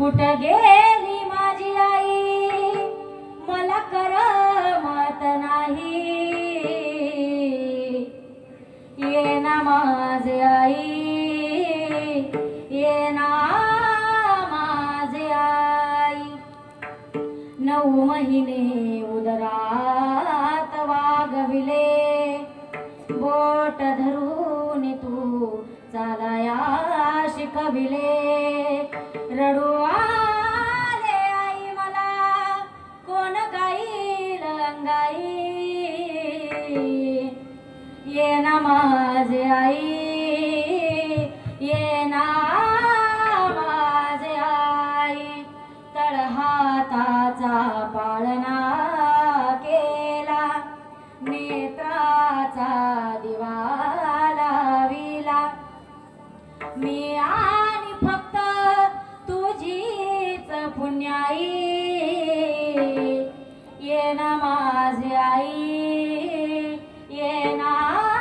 कुठ गेली माझी आई मला करमत नाही ये ना माझी आई ये ना माझी आई 9 महिने उदरात वागविले बोट धरून तू चालाया शिकविले रडू आले आई मला कोण गाईल अंगाई ये ना माझे आई ये ना माझे आई तळहाताचा पाळणा केला नेत्राचा दिवा लाविला मी आणि फक्त तुझीच पुण्याई ये ना माझी आई ये ना